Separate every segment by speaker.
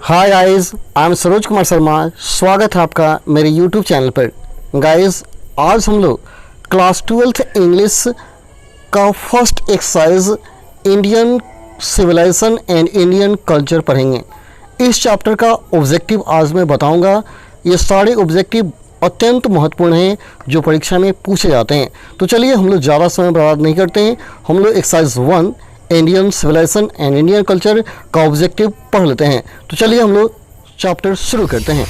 Speaker 1: Hi guys, I am Saroj Kumar Sharma. स्वागत है आपका मेरे यूट्यूब चैनल पर। गाइस, आज हम लोग क्लास 12th इंग्लिश का first exercise Indian civilization and Indian culture पढ़ेंगे। इस चैप्टर का ऑब्जेक्टिव आज मैं बताऊंगा। ये सारे ऑब्जेक्टिव अत्यंत महत्वपूर्ण हैं जो परीक्षा में पूछे जाते हैं। तो चलिए हम लोग ज़्यादा समय बर्बाद नहीं करते हैं, हम लोग exercise 1 Indian civilization and Indian culture का ऑब्जेक्टिव पढ़ लेते हैं। तो चलिए हम लोग चैप्टर शुरू करते हैं।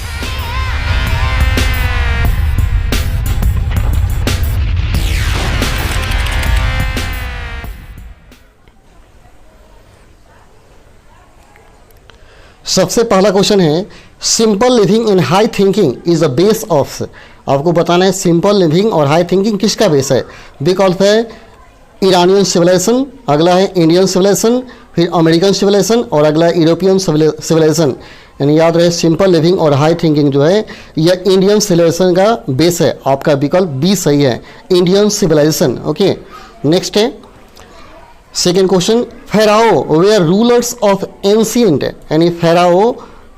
Speaker 1: सबसे पहला क्वेश्चन है, simple living in high thinking is the base of. आपको बताना है सिंपल लिविंग और हाई थिंकिंग किसका बेस है। विकल्प है ईरानियन सिविलाइजेशन, अगला है इंडियन सिविलाइजेशन, फिर अमेरिकन सिविलाइजेशन और अगला है यूरोपियन सिविलाइजेशन। यानी याद रहे सिंपल लिविंग और हाई थिंकिंग जो है यह इंडियन सिविलाइजेशन का बेस है। आपका विकल्प बी सही है, इंडियन सिविलाइजेशन। ओके, नेक्स्ट है second question, Pharaoh were rulers of ancient. यानी फेराओ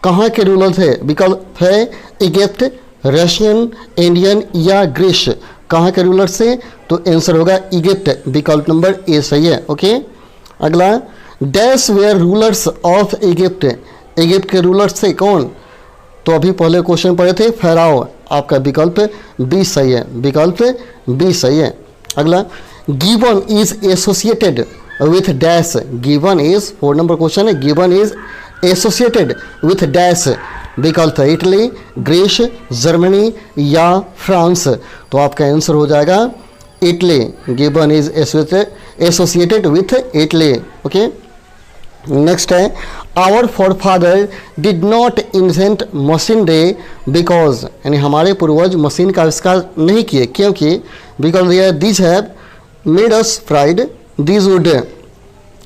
Speaker 1: कहाँ के रूलर थे। विकल्प है इजिप्ट, रशियन, इंडियन या ग्रीस। कहाँ के रूलर से, तो आंसर होगा इजिप्ट, विकल्प नंबर ए सही है। ओके, अगला dash were rulers of Egypt. Egypt के रूलर्स थे कौन, तो अभी पहले क्वेश्चन पढ़े थे फेराओ। आपका विकल्प बी सही है, विकल्प बी सही है। अगला given is associated with dash. Given is 4 number question है, given is associated with dash. विकल्प है इटली, ग्रीस, जर्मनी या फ्रांस। तो आपका आंसर हो जाएगा Italy, given is associated with Italy. Okay, next है our forefather did not invent machine day because. यानी हमारे पूर्वज मशीन का आविष्कार नहीं किए क्योंकि because these have made us pride, these would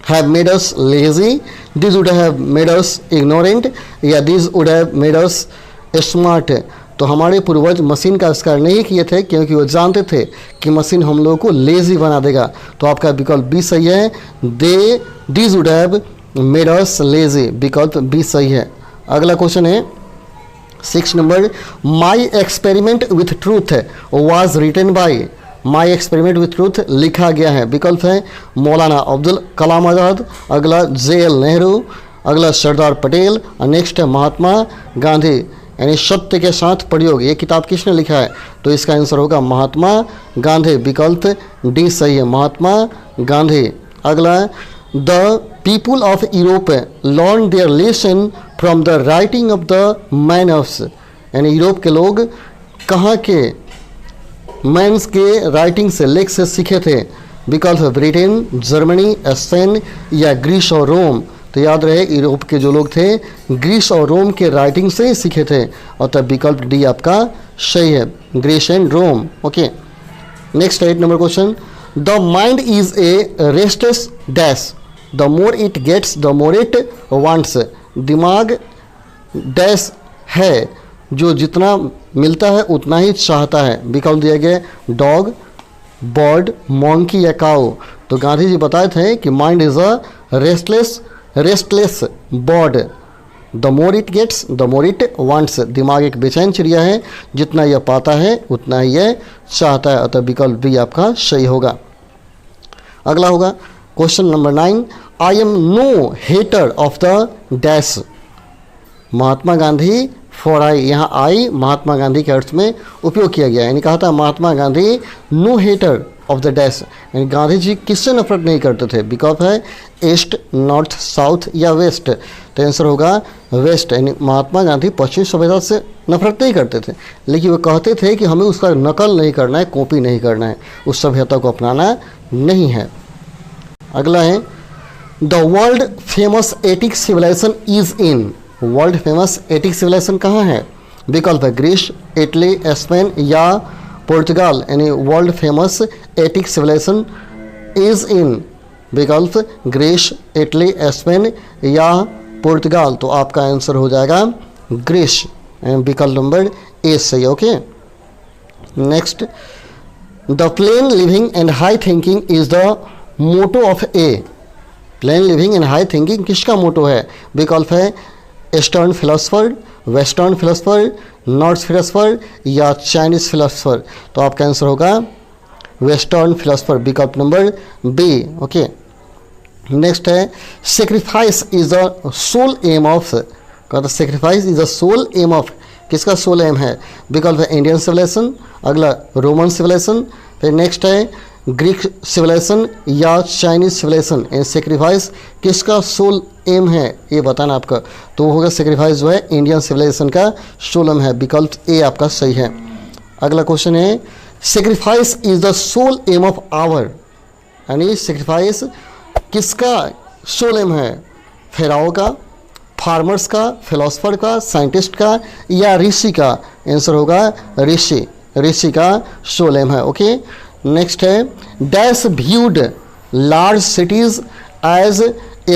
Speaker 1: have made us lazy, these would have made us ignorant या these would have made us smart। तो हमारे पूर्वज मशीन का आविष्कार नहीं किए थे क्योंकि वो जानते थे कि मशीन हम लोगों को लेजी बना देगा। तो आपका विकल्प बी सही है, these would have made us lazy, विकल्प बी सही है। अगला क्वेश्चन है 6 नंबर, my experiment with truth was written by. My experiment with truth लिखा गया है। विकल्प है मौलाना अब्दुल कलाम आज़ाद, अगला जे.एल. नेहरू, अगला सरदार पटेल और नेक्स्ट है महात्मा गांधी। यानी सत्य के साथ प्रयोग, ये किताब किसने लिखा है, तो इसका आंसर होगा महात्मा गांधी, विकल्प डी सही है, महात्मा गांधी। अगला the people of Europe learn their lesson from the writing of the manners. यानी यूरोप के लोग कहाँ के मैंस के राइटिंग से, लेख से सीखे थे। विकल्प ब्रिटेन, जर्मनी, स्पेन या ग्रीस और रोम। तो याद रहे यूरोप के जो लोग थे ग्रीस और रोम के राइटिंग से ही सीखे थे और तब विकल्प डी आपका सही है, Greece and Rome. Okay, next 8 number question, the mind is a restless dash, the more it gets the more it wants. दिमाग डैश है जो जितना मिलता है उतना ही चाहता है। विकल्प दिया गया डॉग, बर्ड, मॉन्की या काऊ। तो गांधी जी बताए थे कि mind is a restless bird, the more it gets the more it wants. दिमाग एक बेचैन चिड़िया है, जितना यह पाता है उतना ही यह चाहता है। अतः विकल्प भी आपका सही होगा। अगला होगा question number 9, I am no hater of the dash. Mahatma Gandhi for I, यहाँ आई महात्मा गांधी के अर्थ में उपयोग किया गया है। यानी कहा था Mahatma Gandhi no hater of the dash. यानी गांधी जी किससे नफरत नहीं करते थे। विकल्प है ईस्ट, नॉर्थ, साउथ या वेस्ट। तो आंसर होगा वेस्ट। यानी महात्मा गांधी पश्चिमी सभ्यता से नफरत नहीं करते थे, लेकिन वो कहते थे कि हमें उसका नकल नहीं करना है, कॉपी नहीं करना है, उस सभ्यता को अपनाना नहीं है। अगला है the world famous Attic civilization is in. World famous Attic civilization कहाँ है। विकल्प है ग्रीस, इटली, स्पेन या पुर्तगाल। यानी world famous Attic civilization is in, विकल्प ग्रीस, इटली, स्पेन या पुर्तगाल। तो आपका आंसर हो जाएगा ग्रीस, विकल्प नंबर ए सही। Okay, next the plain living and high thinking is the motto of A. Plain living and high thinking किसका motto है। विकल्प है eastern philosopher, western philosopher, north philosopher या चाइनीज फिलोसफर? तो आपका आंसर होगा वेस्टर्न फिलोसफर, विकल्प नंबर बी। ओके, नेक्स्ट है sacrifice is the soul aim of, कहता sacrifice is the soul aim of, किसका सोल एम है? विकल्प है इंडियन सिविलाइजेशन, अगला रोमन सिविलाइजेशन, फिर नेक्स्ट है ग्रीक सिविलाइजेशन या चाइनीज सिविलाइजेशन। एंड सेक्रीफाइस किसका सोल एम है ये बताना आपका, तो वो होगा सेक्रीफाइस जो है इंडियन सिविलाइजेशन का सोल एम है, विकल्प ए आपका सही है। अगला क्वेश्चन है sacrifice is the soul aim of our, यानी सेक्रीफाइस किसका सोल एम है? फेराओ का, फार्मर्स का, फिलोसफर का, साइंटिस्ट का या ऋषि का? आंसर होगा ऋषि, ऋषि का सोल एम है। ओके, नेक्स्ट है dash viewed large cities as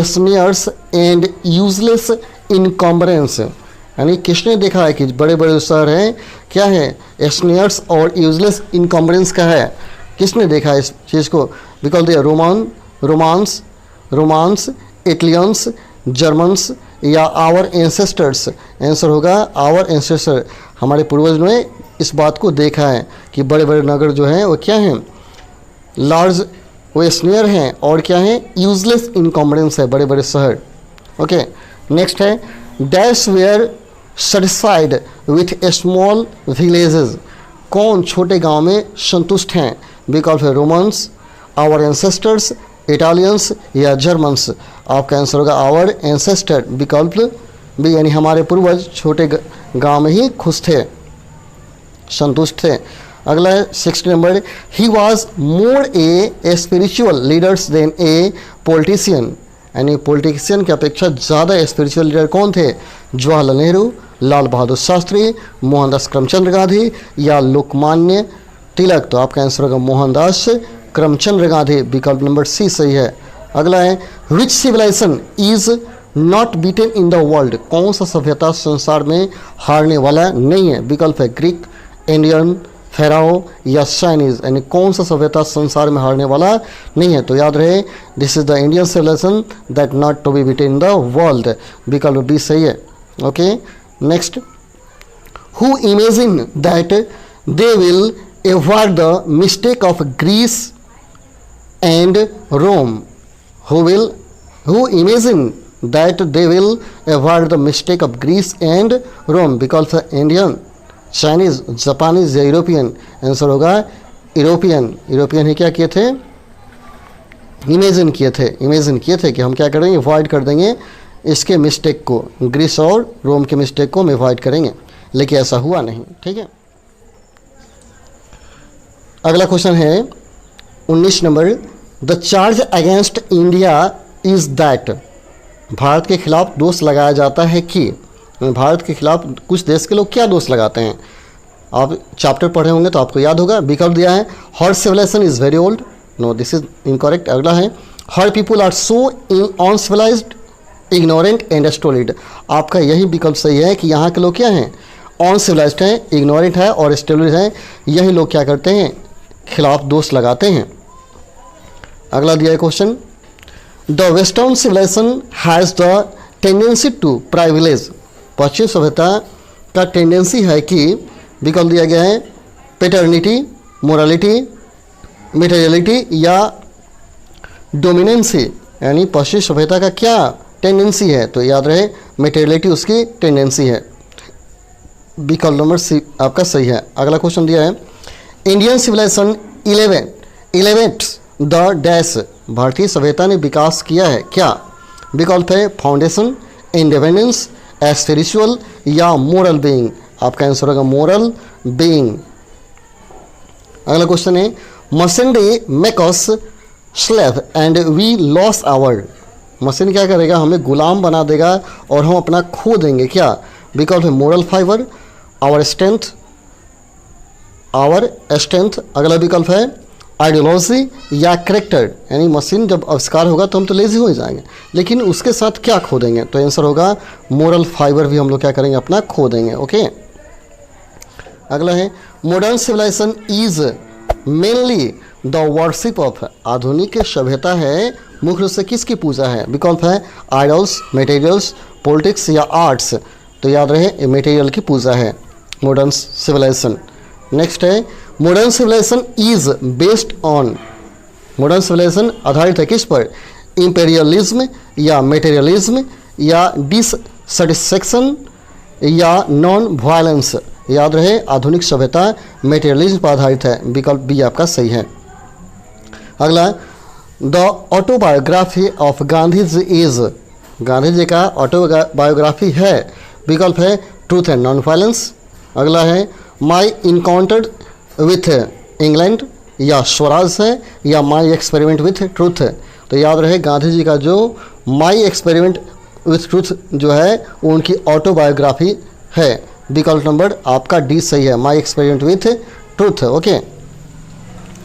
Speaker 1: snares and useless encumbrances, यानी किसने देखा है कि बड़े बड़े शहर हैं क्या है स्नेयर्स और यूजलेस इनकम्बरेंस का है? किसने देखा है इस चीज़ को? विकल्प दिया रोमांस, इटलियंस, जर्मन्स या आवर एंसेस्टर्स? आंसर होगा आवर एंसेस्टर, हमारे पूर्वजों ने इस बात को देखा है कि बड़े बड़े नगर जो हैं वो क्या हैं? लार्ज, वो स्नेयर हैं, और क्या है? यूजलेस इनकम्बरेंस है, बड़े बड़े शहर। ओके, नेक्स्ट है dash were satisfied with small villages, कौन छोटे गांव में संतुष्ट हैं? विकल्प है रोमन्स, आवर एंसेस्टर्स, इटालियंस या जर्मन्स? आपका आंसर होगा आवर एंसेस्टर, विकल्प भी, यानी हमारे पूर्वज छोटे गांव में ही खुश थे, संतुष्ट थे। अगला है 60 number, he was more a spiritual leaders than a politician, यानी पॉलिटिशियन की अपेक्षा ज़्यादा स्पिरिचुअल लीडर कौन थे? जवाहरलाल नेहरू, लाल बहादुर शास्त्री, मोहनदास करमचंद गांधी या लोकमान्य तिलक? तो आपका आंसर होगा मोहनदास करमचंद गांधी, विकल्प नंबर सी सही है। अगला है which civilization is not beaten in the world, कौन सा सभ्यता संसार में हारने वाला नहीं है? विकल्प है ग्रीक, इंडियन, फेराओ या चाइनीज, यानी कौन सा सभ्यता संसार में हारने वाला नहीं है? तो याद रहे this is the Indian civilization that not to be beaten in the world, विकल्प बी सही है। Okay, next who imagine that they will avoid the mistake of Greece and Rome, who imagine that they will avoid the mistake of Greece and Rome? विकल्प है Indian, Chinese, Japanese या European? Answer होगा European, European ही क्या किए थे? Imagine किए थे कि हम क्या करेंगे? अवॉइड कर देंगे इसके मिस्टेक को, ग्रीस और रोम के मिस्टेक को हम अवॉइड करेंगे, लेकिन ऐसा हुआ नहीं। ठीक है, अगला क्वेश्चन है 19 number, the charge against India is that, Bharat के खिलाफ दोष लगाया जाता है कि, भारत के खिलाफ कुछ देश के लोग क्या दोष लगाते हैं? आप चैप्टर पढ़े होंगे तो आपको याद होगा। विकल्प दिया है her civilization is very old, no this is incorrect. अगला है her people are so uncivilized, ignorant and stolid. आपका यही विकल्प सही है कि यहाँ के लोग क्या हैं? अनसिविलाइज्ड हैं, इग्नोरेंट है और स्टोलिड हैं, यही लोग क्या करते हैं? खिलाफ दोष लगाते हैं। अगला दिया है question, the western civilization has the tendency to privilege, पश्चिम सभ्यता का टेंडेंसी है कि, विकल्प दिया गया है पेटर्निटी, मोरालिटी, मेटेरियलिटी या डोमिनेंसी, यानी पश्चिम सभ्यता का क्या टेंडेंसी है? तो याद रहे मेटेरियलिटी उसकी टेंडेंसी है, विकल्प नंबर सी आपका सही है। अगला क्वेश्चन दिया है Indian civilisation 11th the dash, भारतीय सभ्यता ने विकास किया है क्या? विकल्प है फाउंडेशन, इंडिपेंडेंस, स्पिरिचुअल या मोरल बीइंग। आपका आंसर होगा मोरल बीइंग। अगला क्वेश्चन है machinery make us slave and we loss our, machine क्या करेगा? हमें गुलाम बना देगा और हम अपना खो देंगे क्या? विकल्प है मोरल फाइबर, आवर स्ट्रेंथ, अगला विकल्प है आइडियोलॉजी या करेक्टर, यानी मशीन जब आविष्कार होगा तो हम तो लेजी हो जाएंगे, लेकिन उसके साथ क्या खो देंगे? तो आंसर होगा मोरल फाइबर भी हम लोग क्या करेंगे? अपना खो देंगे। ओके, अगला है modern civilization is mainly the worship of, आधुनिक सभ्यता है मुख्य रूप से किसकी पूजा है? विकल्प है आइडल्स, मटेरियल्स, पॉलिटिक्स या आर्ट्स, तो याद रहे मटेरियल की पूजा है मॉडर्न सिविलाइजेशन। नेक्स्ट है modern civilization is based on, modern civilization आधारित है किस पर, इंपेरियलिज्म या मटेरियलिज्म या डिससेटिस्फैक्शन या नॉन वायलेंस। याद रहे आधुनिक सभ्यता मटेरियलिज्म पर आधारित है, विकल्प बी आपका सही है। अगला the autobiography of Gandhi ji is, Gandhi ji का ऑटोबायोग्राफी है, विकल्प है ट्रूथ एंड नॉन वायलेंस। अगला है माई इनकाउंटर विथ इंग्लैंड या स्वराज है या माई एक्सपेरिमेंट विथ ट्रूथ है। तो याद रहे गांधी जी का जो माई एक्सपेरिमेंट विथ ट्रूथ जो है वो उनकी ऑटोबायोग्राफी है, विकल्प नंबर आपका डी सही है, my experiment with truth. Okay.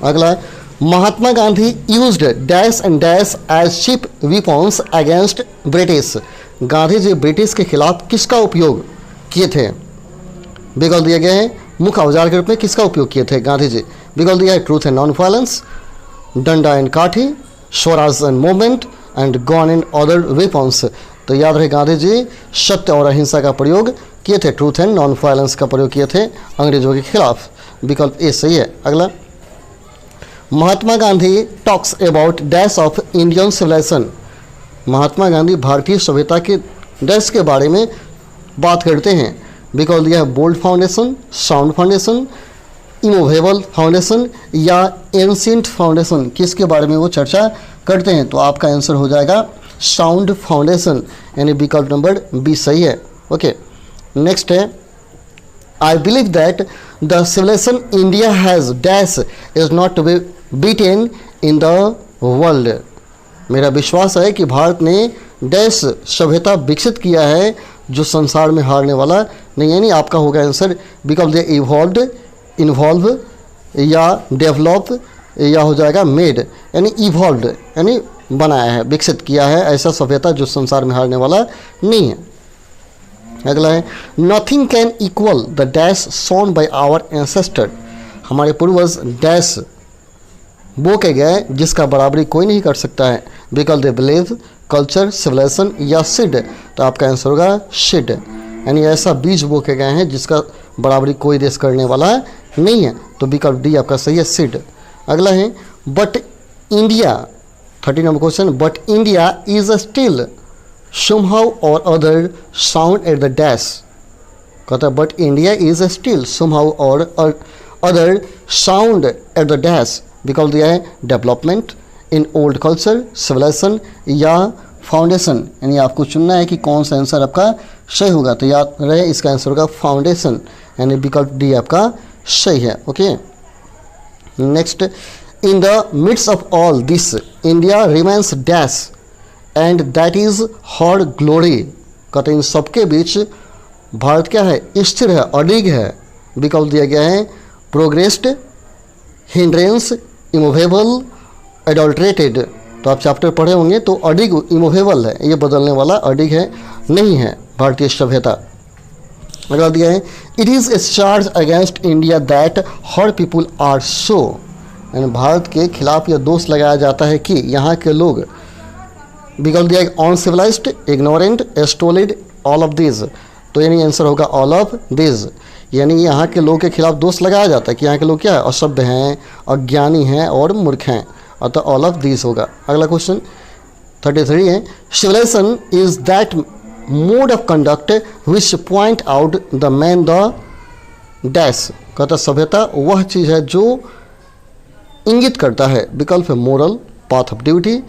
Speaker 1: अगला Mahatma Gandhi used dash and dash as cheap weapons against British, Gandhi ji British के खिलाफ किसका उपयोग किए थे, विकल्प दिए गए हैं मुख्य औजार के रूप में किसका उपयोग किए थे गांधी जी, विकल्प दिया है ट्रूथ एंड नॉन वायलेंस, डंडा एंड काठी, Swaraj and movement and gun and other weapons. तो याद रहे गांधी जी सत्य और अहिंसा का प्रयोग किए थे, ट्रूथ एंड नॉन वायलेंस का प्रयोग किए थे अंग्रेजों के खिलाफ, विकल्प ए सही है। अगला Mahatma Gandhi talks about dash of Indian civilization, Mahatma Gandhi भारतीय सभ्यता के डैश के बारे में बात करते हैं, विकल्प दिया है bold foundation, sound foundation, immovable foundation या एंशिएंट फाउंडेशन, किसके बारे में वो चर्चा करते हैं। तो आपका आंसर हो जाएगा साउंड फाउंडेशन, यानी विकल्प नंबर बी सही है। ओके। नेक्स्ट है I believe that the civilization India has dash is not to be beaten in the world, मेरा विश्वास है कि भारत ने डैश सभ्यता विकसित किया है जो संसार में हारने वाला नहीं, यानी आपका होगा आंसर विकल्प दिया इवॉल्व्ड, इन्वॉल्व या डेवलप या हो जाएगा मेड, यानी इवॉल्व्ड यानी बनाया है, विकसित किया है ऐसा सभ्यता जो संसार में हारने वाला नहीं है। अगला है nothing can equal the dash sown by our ancestor, हमारे पूर्वज डैश बो के गए जिसका बराबरी कोई नहीं कर सकता है, विकल्प दे बिलीव, कल्चर, सिविलाइजेशन या सिड। तो आपका आंसर होगा सिड, यानी ऐसा बीज बो के गए हैं जिसका बराबरी कोई देश करने वाला नहीं है, तो विकल्प डी आपका सही है सिड। अगला है but India, 30 number question, but India is still somehow or other sound at the dash, कहता है but India is still somehow or other sound at the dash, विकल्प दिया है development, in old culture, civilization या foundation, यानी आपको चुनना है कि कौन सा आंसर आपका सही होगा। तो याद रहे इसका आंसर होगा फाउंडेशन, यानी विकल्प डी आपका सही है। Okay. Next in the midst of all this India remains dash and that is her glory, कहते इन सबके बीच भारत क्या है, स्थिर है, अडिग है, विकल्प दिया गया है प्रोग्रेस्ड, हिंड्रेंस, इमोवेबल, एडल्ट्रेटेड। तो आप चैप्टर पढ़े होंगे तो अडिग इमोवेबल है, ये बदलने वाला, अडिग है नहीं है भारतीय सभ्यता। अगला दिया है it is a charge against India that her people are so, यानी भारत के खिलाफ यह दोष लगाया जाता है कि यहाँ के लोग, विकल्प दिया है uncivilized, ignorant, stolid, all of this. तो यानी आंसर होगा ऑल ऑफ दिस, यानी यहाँ के लोग के खिलाफ दोष लगाया जाता है कि यहाँ के लोग क्या है, असभ्य हैं, अज्ञानी हैं और मूर्ख हैं, अतः ऑल ऑफ दिस होगा। अगला क्वेश्चन 33 है civilization is that mode of conduct which point out the man the dash, कहता सभ्यता वह चीज़ है जो इंगित करता है, विकल्प है moral, path of duty,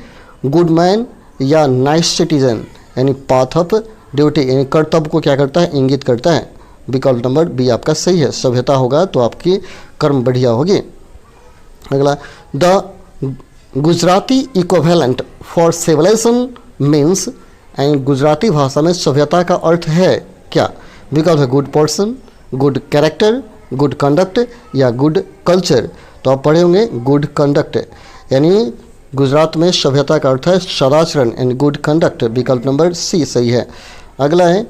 Speaker 1: good man या नाइस सिटीजन, यानी पाथ ऑफ ड्यूटी, यानी कर्तव्य को क्या करता है, इंगित करता है, विकल्प नंबर बी आपका सही है। सभ्यता होगा तो आपकी कर्म बढ़िया होगी। अगला the Gujarati equivalent for civilization means, and Gujarati भाषा में सभ्यता का अर्थ है क्या, विकल्प है good person, good character, good conduct या गुड कल्चर। तो आप पढ़े होंगे गुड कंडक्ट, यानी गुजरात में सभ्यता का अर्थ है सदाचरण एंड गुड कंडक्ट, विकल्प नंबर सी सही है। अगला है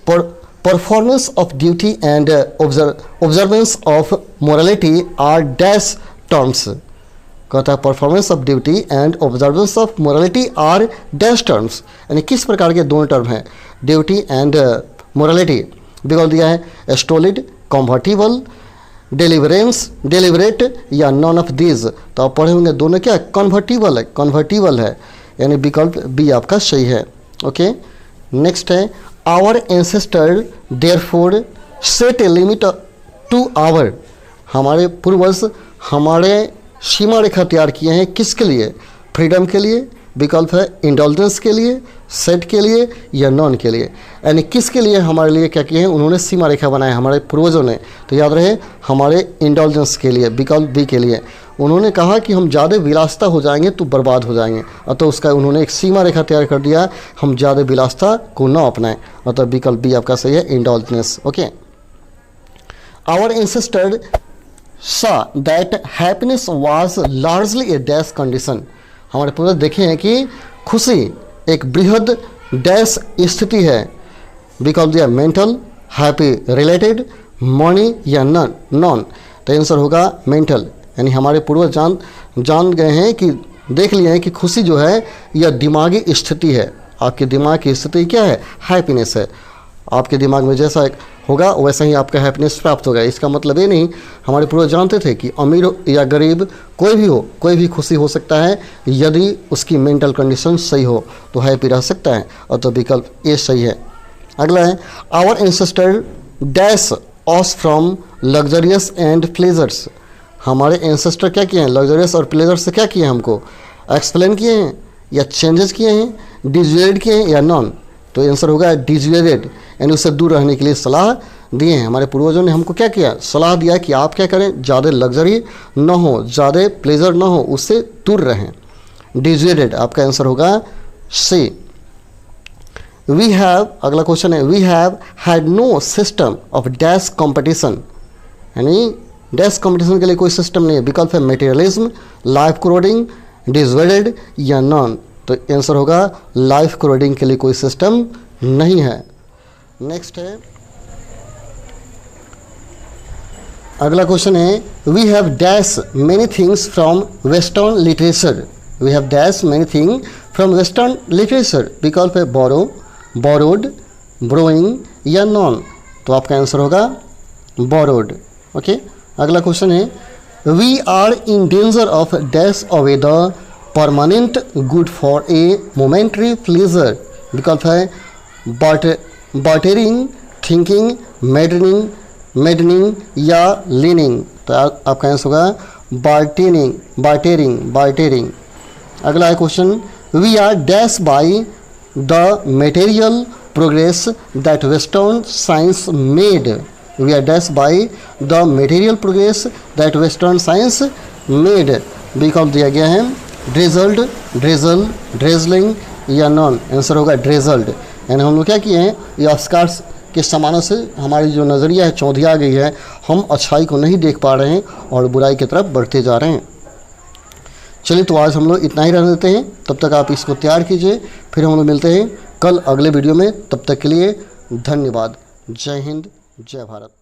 Speaker 1: performance of duty and observance of morality are dash terms, कहता है performance of duty and observance of morality are dash terms, यानी किस प्रकार के दोनों टर्म हैं, ड्यूटी एंड मोरालिटी। बिकॉज दिया है स्टोलिड, कॉम्फर्टेबल, डिलीवरेंस, डिलीवरेट या नॉन ऑफ दीज। तो आप पढ़े होंगे दोनों क्या कन्वर्टिबल है, कन्वर्टिबल है, यानी विकल्प बी आपका सही है। ओके, नेक्स्ट है our ancestor therefore set a limit to our. हमारे पूर्वज हमारे सीमा रेखा तैयार किए हैं किसके लिए? फ्रीडम के लिए, विकल्प है इंडल्जेंस के लिए, सेट के लिए या नॉन के लिए। यानी किसके लिए हमारे लिए क्या किए हैं? उन्होंने सीमा रेखा बनाया हमारे पूर्वजों ने। तो याद रहे हमारे इंडल्जेंस के लिए, विकल्प बी के लिए। उन्होंने कहा कि हम ज़्यादा विलासता हो जाएंगे तो बर्बाद हो जाएंगे, अतः उसका उन्होंने एक सीमा रेखा तैयार कर दिया, हम ज़्यादा विलासता को न अपनाएं, अतः विकल्प बी आपका सही है, indulgence. Okay, our ancestor saw that happiness was largely a dash condition। हमारे पूर्वज देखे हैं कि खुशी एक बृहद डैश स्थिति है। विकल्प दिया मेंटल, हैप्पी, रिलेटेड, मनी या नॉन। तो आंसर होगा मेंटल। यानी हमारे पूर्वज जान गए हैं कि देख लिए हैं कि खुशी जो है यह दिमागी स्थिति है। आपके दिमाग की स्थिति क्या है? हैप्पीनेस है। आपके दिमाग में जैसा होगा वैसा ही आपका हैप्पीनेस प्राप्त होगा। इसका मतलब ये नहीं, हमारे पूर्वज जानते थे कि अमीर या गरीब कोई भी हो, कोई भी खुशी हो सकता है यदि उसकी मेंटल कंडीशन सही हो तो हैप्पी रह सकता है, और तो विकल्प ए सही है। अगला है आवर एंसेस्टर डैश ऑस फ्रॉम लग्जरियस एंड प्लेजर्स। हमारे एंसेस्टर क्या किए हैं? लग्जरियस और प्लेजर से क्या किए हैं? हमको एक्सप्लेन किए हैं या चेंजेस किए हैं, डिजुएट किए हैं या नॉन। तो आंसर होगा डिजुएटेड, यानी उससे दूर रहने के लिए सलाह दिए हैं। हमारे पूर्वजों ने हमको क्या किया? सलाह दिया कि आप क्या करें, ज़्यादा लग्जरी न हो, ज़्यादा प्लेजर न हो, उससे दूर रहें। डिजुएटेड आपका आंसर होगा सी। वी हैव, अगला क्वेश्चन है, we have had no system of dash competition. यानी डैश कॉम्पिटिशन के लिए कोई सिस्टम नहीं है। विकल्प है मटेरियलिज्म, लाइफ कोडिंग, डिजुएटेड या नॉन। तो आंसर होगा लाइफ कोडिंग के लिए कोई सिस्टम नहीं है। नेक्स्ट है अगला क्वेश्चन है we have dash many things from western literature. We have dash many thing from western literature. विकल्प है बोरो, बोरोड, ब्रोइंग या नॉन। तो आपका आंसर होगा बोरोड। ओके, अगला क्वेश्चन है we are in danger of dash away the permanent good for a momentary pleasure. विकल्प है बार्टेरिंग, थिंकिंग, मैडनिंग या लीनिंग। तो आपका आंसर होगा बार्टेरिंग। अगला है question we are dash by the material progress that western science made. We are dash by the material progress that western science made. विकल्प दिया गया है ड्रेजल्ड, ड्रेजल, ड्रेजलिंग या नॉन। आंसर होगा ड्रेजल्ड। यानी हम लोग क्या किए हैं, ये आविष्कार के सामानों से हमारी जो नज़रिया है चौंधिया गई है, हम अच्छाई को नहीं देख पा रहे हैं और बुराई की तरफ बढ़ते जा रहे हैं। चलिए तो आज हम लोग इतना ही रहने देते हैं, तब तक आप इसको तैयार कीजिए, फिर हम लोग मिलते हैं कल अगले वीडियो में। तब तक के लिए धन्यवाद। जय हिंद, जय भारत।